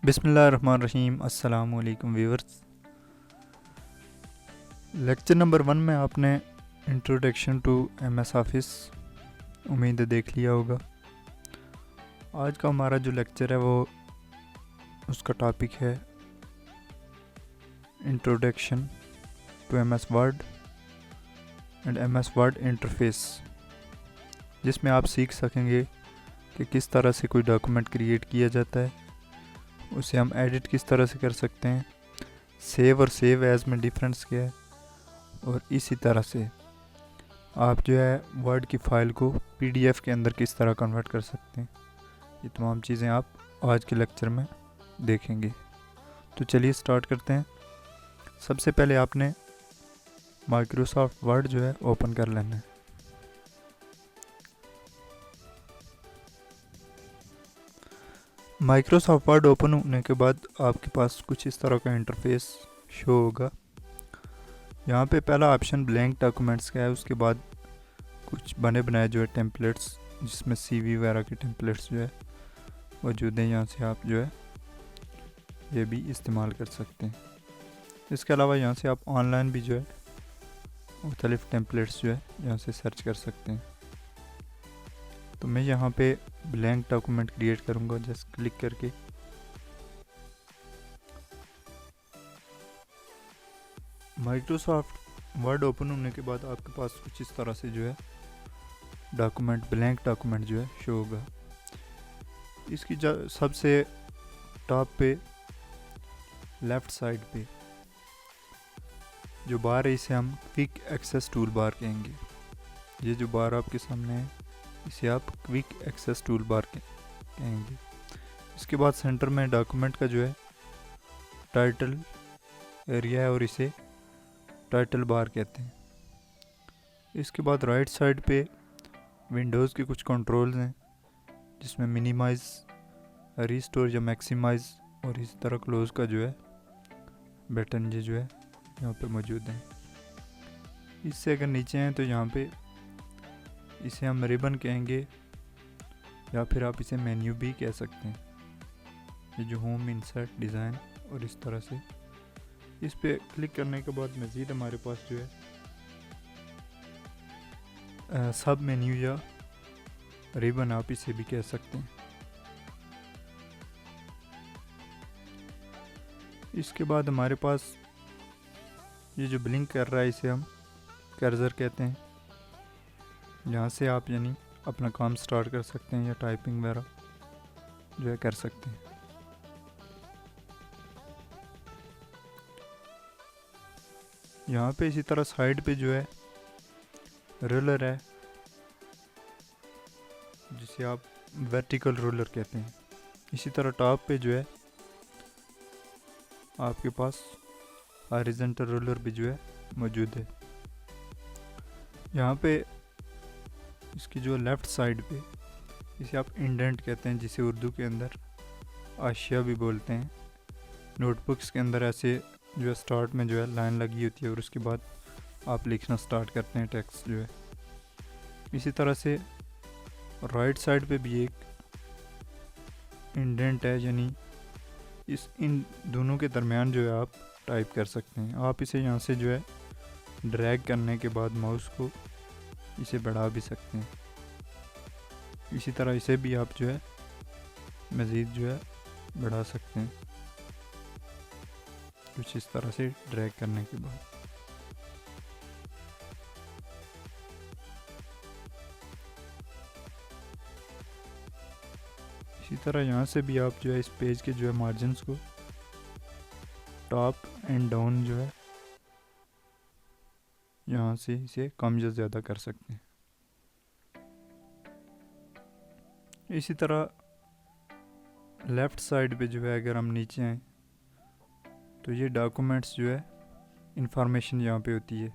बिस्मिल्लाहिर्रहमानिर्रहीम। अस्सलाम वालेकुम व्यूअर्स। लेक्चर नंबर 1 में आपने इंट्रोडक्शन टू एमएस ऑफिस उम्मीद है देख लिया होगा। आज का हमारा जो लेक्चर है वो उसका टॉपिक है introduction to MS Word and MS Word interface, जिसमें आप सीख सकेंगे कि किस तरह से कोई डॉक्यूमेंट क्रिएट किया जाता है, उसे हम एडिट किस तरह से कर सकते हैं, सेव और सेव एज़ में डिफरेंस क्या है, और इसी तरह से आप जो है वर्ड की फ़ाइल को पीडीएफ के अंदर किस तरह कन्वर्ट कर सकते हैं। ये तमाम चीज़ें आप आज के लेक्चर में देखेंगे। तो चलिए स्टार्ट करते हैं। सबसे पहले आपने माइक्रोसॉफ्ट वर्ड जो है ओपन कर लेना है। माइक्रोसॉफ्ट वर्ड ओपन होने के बाद आपके पास कुछ इस तरह का इंटरफेस शो होगा। यहाँ पे पहला ऑप्शन ब्लैंक डॉक्यूमेंट्स का है, उसके बाद कुछ बने बनाए जो है टेम्पलेट्स, जिसमें सीवी वगैरह के टेम्पलेट्स जो है मौजूद हैं। यहाँ से आप जो है ये भी इस्तेमाल कर सकते हैं। इसके अलावा यहाँ से आप ऑनलाइन भी जो है मुख्तलिफ टेम्पलेट्स जो है यहाँ से सर्च कर सकते हैं। तो मैं यहाँ पे ब्लैंक डॉक्यूमेंट क्रिएट करूँगा जस्ट क्लिक करके। माइक्रोसॉफ्ट वर्ड ओपन होने के बाद आपके पास कुछ इस तरह से जो है डॉक्यूमेंट, ब्लैंक डॉक्यूमेंट जो है शो होगा। इसकी सबसे टॉप पे लेफ़्ट साइड पे जो बार है इसे हम क्विक एक्सेस टूल बार कहेंगे। ये जो बार आपके सामने है इसे आप क्विक एक्सेस टूल बार कहेंगे। इसके बाद सेंटर में डॉक्यूमेंट का जो है टाइटल एरिया है और इसे टाइटल बार कहते हैं। इसके बाद राइट साइड पे विंडोज़ के कुछ कंट्रोल्स हैं, जिसमें मिनिमाइज, रिस्टोर या मैक्सिमाइज और इस तरह क्लोज का जो है बटन ये जो है यहाँ पे मौजूद हैं। इससे अगर नीचे हैं तो यहाँ पे इसे हम रिबन कहेंगे या फिर आप इसे मेन्यू भी कह सकते हैं। ये जो होम, इंसर्ट, डिज़ाइन और इस तरह से इस पे क्लिक करने के बाद मज़ीद हमारे पास जो है सब मेन्यू या रिबन आप इसे भी कह सकते हैं। इसके बाद हमारे पास ये जो ब्लिंक कर रहा है इसे हम कर्सर कहते हैं। यहाँ से आप यानी अपना काम स्टार्ट कर सकते हैं या टाइपिंग वगैरह जो है कर सकते हैं। यहाँ पे इसी तरह साइड पे जो है रोलर है, जिसे आप वर्टिकल रोलर कहते हैं। इसी तरह टॉप पे जो है आपके पास हॉरिजॉन्टल रोलर भी जो है मौजूद है। यहाँ पे इसकी जो लेफ़्ट साइड पे इसे आप इंडेंट कहते हैं, जिसे उर्दू के अंदर आशिया भी बोलते हैं। नोटबुक्स के अंदर ऐसे जो है स्टार्ट में जो है लाइन लगी होती है और उसके बाद आप लिखना स्टार्ट करते हैं टेक्स्ट जो है। इसी तरह से राइट साइड पे भी एक इंडेंट है, यानी इन दोनों के दरमियान जो है आप टाइप कर सकते हैं। आप इसे यहाँ से जो है ड्रैग करने के बाद माउस को इसे बढ़ा भी सकते हैं। इसी तरह इसे भी आप जो है मज़ीद जो है बढ़ा सकते हैं कुछ इस तरह से ड्रैग करने के बाद। इसी तरह यहाँ से भी आप जो है इस पेज के जो है मार्जिन्स को टॉप एंड डाउन जो है यहाँ से इसे कम या ज़्यादा कर सकते हैं। इसी तरह लेफ़्ट साइड पे जो है अगर हम नीचे आएँ तो ये डॉक्यूमेंट्स जो है इंफॉर्मेशन यहाँ पे होती है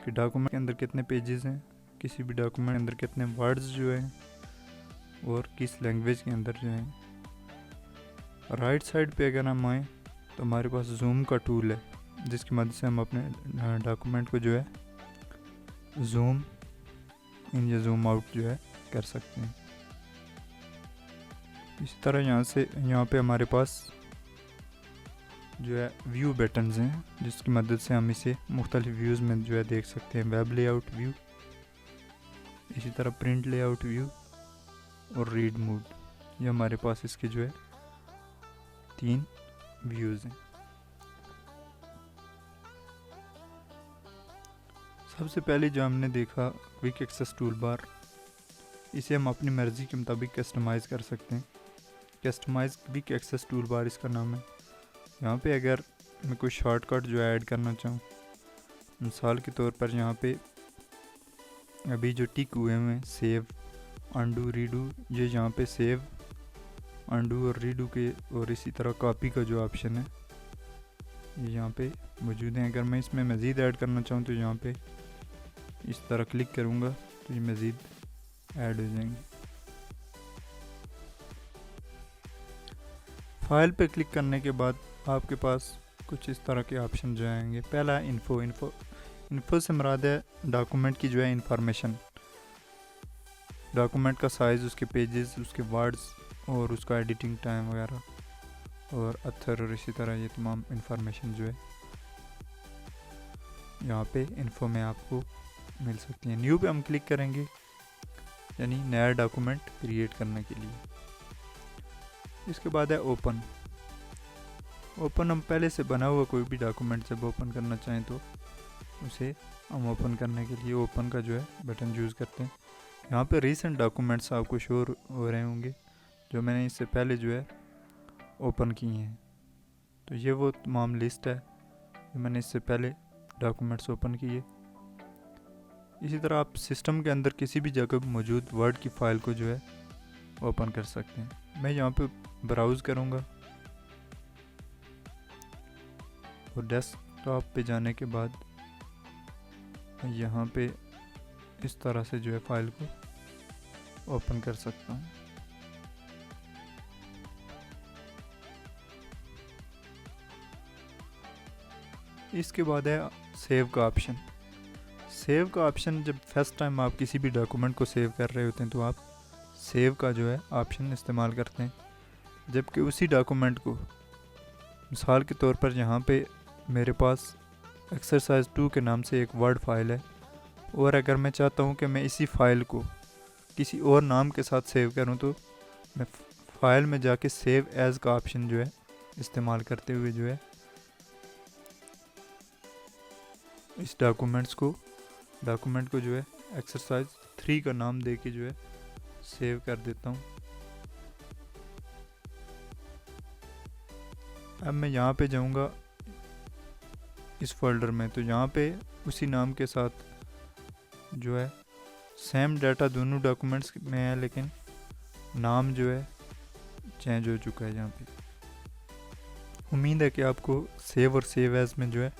कि डॉक्यूमेंट के अंदर कितने पेजेस हैं, किसी भी डॉक्यूमेंट के अंदर कितने वर्ड्स जो हैं और किस लैंग्वेज के अंदर जो हैं। राइट साइड पे अगर हम आएँ तो हमारे पास जूम का टूल है, जिसकी मदद से हम अपने डॉक्यूमेंट को जो है जूम इन या जूम आउट जो है कर सकते हैं। इसी तरह यहाँ पे हमारे पास जो है व्यू बटन्स हैं, जिसकी मदद से हम इसे मुख्तलिफ व्यूज़ में जो है देख सकते हैं। वेब लेआउट व्यू, इसी तरह प्रिंट लेआउट व्यू और रीड मोड, ये हमारे पास इसके जो है 3 व्यूज़ हैं। सबसे पहले जो हमने देखा क्विक एक्सेस टूल बार, इसे हम अपनी मर्ज़ी के मुताबिक कस्टमाइज़ कर सकते हैं। Customize quick access tool bar इसका नाम है। यहाँ पे अगर मैं कोई शॉर्टकट जो ऐड करना चाहूँ, मिसाल के तौर पर यहाँ पे अभी जो टिक हुए हैं सेव, अंडू, रीडू, ये यहाँ पे सेव, अंडू और रीडू के, और इसी तरह कॉपी का जो ऑप्शन है ये यहाँ पे मौजूद है। अगर मैं इसमें मज़ीद ऐड करना चाहूँ तो यहाँ पे इस तरह क्लिक करूँगा तो ये मज़ीद ऐड हो जाएंगे। फाइल पे क्लिक करने के बाद आपके पास कुछ इस तरह के ऑप्शन जो आएंगे। पहला है इन्फो से मुराद है डॉक्यूमेंट की जो है इंफॉर्मेशन, डॉक्यूमेंट का साइज़, उसके पेजेस, उसके वर्ड्स और उसका एडिटिंग टाइम वगैरह और अथर, और इसी तरह ये तमाम इंफॉर्मेशन जो है यहाँ पे इन्फो में आपको मिल सकती है। न्यू पे हम क्लिक करेंगे, यानी नया डॉक्यूमेंट क्रिएट करने के लिए। इसके बाद है ओपन। हम पहले से बना हुआ कोई भी डॉक्यूमेंट जब ओपन करना चाहें तो उसे हम ओपन करने के लिए ओपन का जो है बटन यूज़ करते हैं। यहाँ पे रीसेंट डॉक्यूमेंट्स आपको शो हो रहे होंगे जो मैंने इससे पहले जो है ओपन किए हैं। तो ये वो तमाम लिस्ट है जो मैंने इससे पहले डॉक्यूमेंट्स ओपन किए। इसी तरह आप सिस्टम के अंदर किसी भी जगह मौजूद वर्ड की फ़ाइल को जो है ओपन कर सकते हैं। मैं यहाँ पे ब्राउज़ करूँगा और डेस्कटॉप पे जाने के बाद यहाँ पे इस तरह से जो है फ़ाइल को ओपन कर सकता हूँ। इसके बाद है सेव का ऑप्शन। सेव का ऑप्शन, जब फर्स्ट टाइम आप किसी भी डॉक्यूमेंट को सेव कर रहे होते हैं तो आप सेव का जो है ऑप्शन इस्तेमाल करते हैं। जबकि उसी डॉक्यूमेंट को, मिसाल के तौर पर यहाँ पे मेरे पास एक्सरसाइज 2 के नाम से एक वर्ड फाइल है, और अगर मैं चाहता हूँ कि मैं इसी फाइल को किसी और नाम के साथ सेव करूँ तो मैं फाइल में जाके सेव एज़ का ऑप्शन जो है इस्तेमाल करते हुए जो है इस डॉक्यूमेंट को जो है एक्सरसाइज 3 का नाम दे के जो है सेव कर देता हूँ। अब मैं यहाँ पे जाऊँगा इस फोल्डर में, तो यहाँ पे उसी नाम के साथ जो है सेम डाटा दोनों डॉक्यूमेंट्स में है, लेकिन नाम जो है चेंज हो चुका है यहाँ पे। उम्मीद है कि आपको सेव और सेव एज में जो है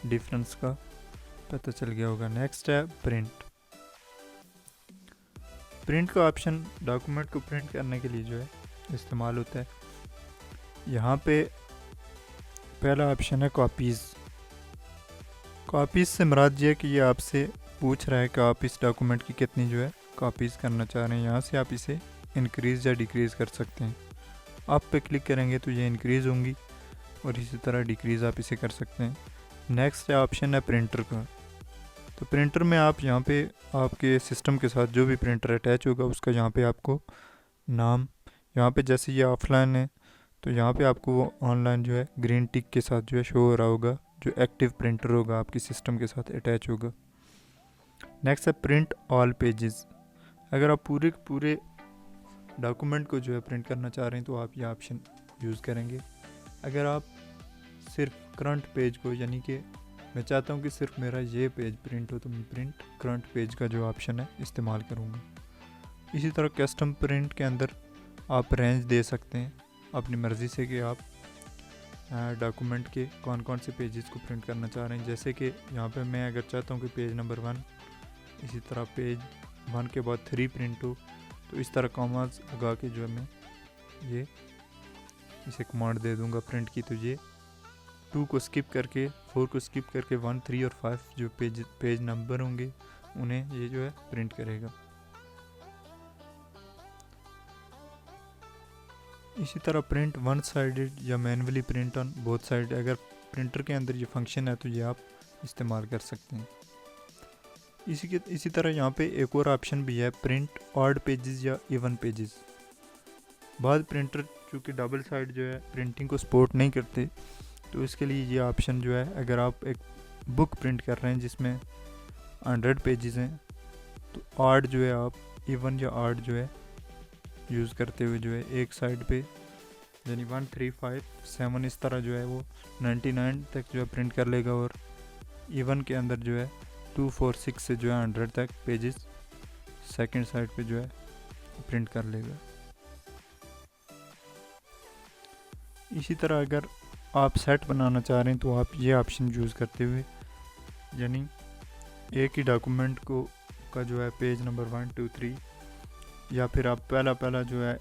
डिफरेंस का पता चल गया होगा। नेक्स्ट है प्रिंट का ऑप्शन डॉक्यूमेंट को प्रिंट करने के लिए जो है इस्तेमाल होता है। यहाँ पे पहला ऑप्शन है कॉपीज़ से मुराद ये है कि ये आपसे पूछ रहा है कि आप इस डॉक्यूमेंट की कितनी जो है कॉपीज़ करना चाह रहे हैं। यहाँ से आप इसे इंक्रीज़ या डिक्रीज़ कर सकते हैं। आप पे क्लिक करेंगे तो ये इंक्रीज़ होंगी और इसी तरह डिक्रीज़ आप इसे कर सकते हैं। नेक्स्ट है ऑप्शन है प्रिंटर का। तो प्रिंटर में आप यहाँ पे आपके सिस्टम के साथ जो भी प्रिंटर अटैच होगा उसका यहाँ पे आपको नाम, यहाँ पे जैसे ये ऑफलाइन है तो यहाँ पे आपको वो ऑनलाइन जो है ग्रीन टिक के साथ जो है शो हो रहा होगा, जो एक्टिव प्रिंटर होगा आपके सिस्टम के साथ अटैच होगा। नेक्स्ट है प्रिंट ऑल पेजेस। अगर आप पूरे डॉक्यूमेंट को जो है प्रिंट करना चाह रहे हैं तो आप ये ऑप्शन यूज़ करेंगे। अगर आप सिर्फ करंट पेज को, यानी कि मैं चाहता हूँ कि सिर्फ मेरा ये पेज प्रिंट हो, तो मैं प्रिंट करंट पेज का जो ऑप्शन है इस्तेमाल करूँगा। इसी तरह कस्टम प्रिंट के अंदर आप रेंज दे सकते हैं अपनी मर्ज़ी से कि आप डॉक्यूमेंट के कौन कौन से पेजेस को प्रिंट करना चाह रहे हैं। जैसे कि यहाँ पे मैं अगर चाहता हूँ कि पेज नंबर 1, इसी तरह पेज 1 के बाद 3 प्रिंट हो, तो इस तरह कॉमास लगा के जो है मैं ये इसे कमांड दे दूँगा प्रिंट की, तो ये 2 को स्किप करके 4 को स्किप करके 1, 3 और 5 जो पेज नंबर होंगे उन्हें ये जो है प्रिंट करेगा। इसी तरह प्रिंट वन साइडेड या manually print on both side, अगर प्रिंटर के अंदर ये फंक्शन है तो ये आप इस्तेमाल कर सकते हैं। इसी तरह यहाँ पे एक और ऑप्शन भी है, प्रिंट ऑड पेजेस या इवन पेजेस। बाद प्रिंटर चूँकि डबल साइड जो है प्रिंटिंग को सपोर्ट नहीं करते, तो इसके लिए ये ऑप्शन जो है, अगर आप एक बुक प्रिंट कर रहे हैं जिसमें 100 पेजेस हैं, तो ऑड जो है आप इवन या ऑड जो है यूज़ करते हुए जो है एक साइड पे यानी 1 3 5 7 इस तरह जो है वो 99 तक जो है प्रिंट कर लेगा, और इवन के अंदर जो है 2 4 6 से जो है 100 तक पेजेस सेकंड साइड पे जो है प्रिंट कर लेगा। इसी तरह अगर आप सेट बनाना चाह रहे हैं तो आप ये ऑप्शन यूज़ करते हुए, यानी एक ही डॉक्यूमेंट को का जो है पेज नंबर 1 2 3, या फिर आप पहला जो है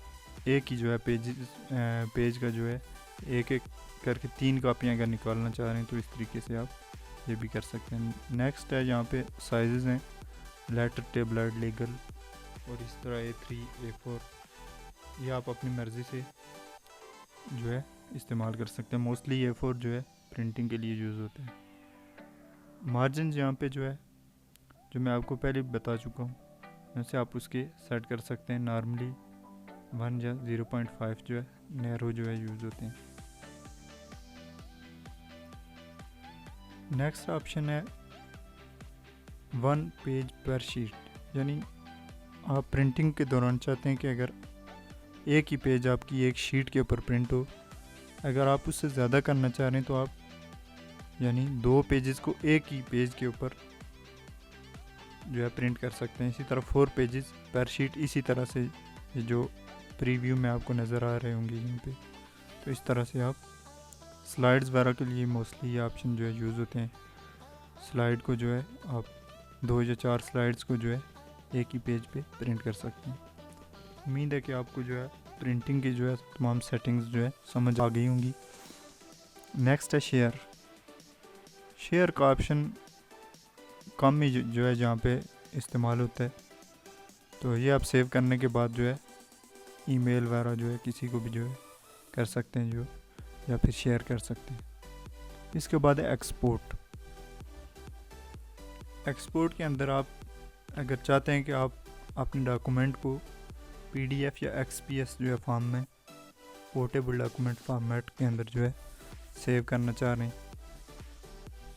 एक ही जो है पेज का जो है एक एक करके 3 कापियाँ अगर निकालना चाह रहे हैं तो इस तरीके से आप ये भी कर सकते हैं। नेक्स्ट है यहाँ पे साइजेस हैं, लेटर, टेबलेट, लीगल, और इस तरह A3 A4, ये आप अपनी मर्ज़ी से जो है इस्तेमाल कर सकते हैं। मोस्टली A4 जो है प्रिंटिंग के लिए यूज़ होते हैं। मार्जिन यहाँ पे जो है, जो मैं आपको पहले बता चुका हूँ, वैसे आप उसके सेट कर सकते हैं। नॉर्मली 1 या 0.5 जो है नैरो जो है यूज़ होते हैं। नेक्स्ट ऑप्शन है 1 पेज पर शीट, यानी आप प्रिंटिंग के दौरान चाहते हैं कि अगर एक ही पेज आपकी एक शीट के ऊपर प्रिंट हो, अगर आप उससे ज़्यादा करना चाह रहे हैं तो आप यानी 2 पेजेस को एक ही पेज के ऊपर जो है प्रिंट कर सकते हैं। इसी तरह 4 पेजेस पर शीट, इसी तरह से जो प्रीव्यू में आपको नज़र आ रहे होंगे यहाँ पे, तो इस तरह से आप स्लाइड्स वगैरह के लिए मोस्टली ये ऑप्शन जो है यूज़ होते हैं। स्लाइड को जो है आप 2 या 4 स्लाइड्स को जो है एक ही पेज पे प्रिंट कर सकते हैं। उम्मीद है कि आपको जो है प्रिंटिंग की जो है तमाम सेटिंग्स जो है समझ आ गई होंगी। नेक्स्ट है शेयर। शेयर का ऑप्शन कम ही जो है जहाँ पे इस्तेमाल होता है, तो ये आप सेव करने के बाद जो है ईमेल वगैरह जो है किसी को भी जो है कर सकते हैं जो, या फिर शेयर कर सकते हैं। इसके बाद है एक्सपोर्ट। एक्सपोर्ट के अंदर आप अगर चाहते हैं कि आप अपने डॉक्यूमेंट को PDF या XPS जो है फॉर्म में, पोर्टेबल डॉक्यूमेंट फॉर्मेट के अंदर जो है सेव करना चाह रहे हैं,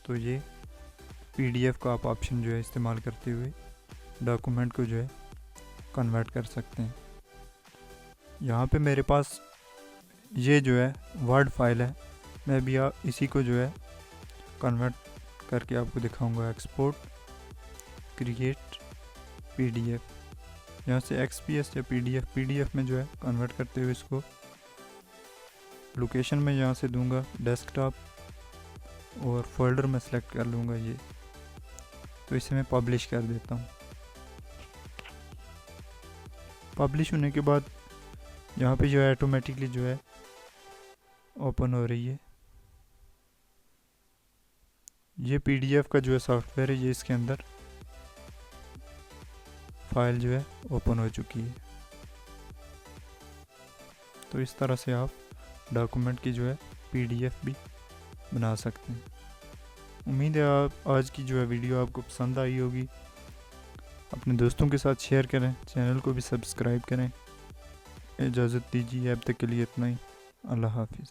तो ये PDF का आप ऑप्शन जो है इस्तेमाल करते हुए डॉक्यूमेंट को जो है कन्वर्ट कर सकते हैं। यहाँ पे मेरे पास ये जो है वर्ड फाइल है, मैं भी इसी को जो है कन्वर्ट करके आपको दिखाऊंगा। एक्सपोर्ट, क्रिएट PDF, यहाँ से XPS या PDF में जो है कन्वर्ट करते हुए इसको लोकेशन में यहाँ से दूंगा डेस्कटॉप, और फोल्डर में सेलेक्ट कर लूँगा ये, तो इसे मैं पब्लिश कर देता हूँ। पब्लिश होने के बाद यहाँ पे जो है ऑटोमेटिकली जो है ओपन हो रही है। ये PDF का जो है सॉफ्टवेयर है, ये इसके अंदर फाइल जो है ओपन हो चुकी है। तो इस तरह से आप डॉक्यूमेंट की जो है PDF भी बना सकते हैं। उम्मीद है आप आज की जो है वीडियो आपको पसंद आई होगी। अपने दोस्तों के साथ शेयर करें, चैनल को भी सब्सक्राइब करें। इजाज़त दीजिए, अब तक के लिए इतना ही। अल्लाह हाफिज़।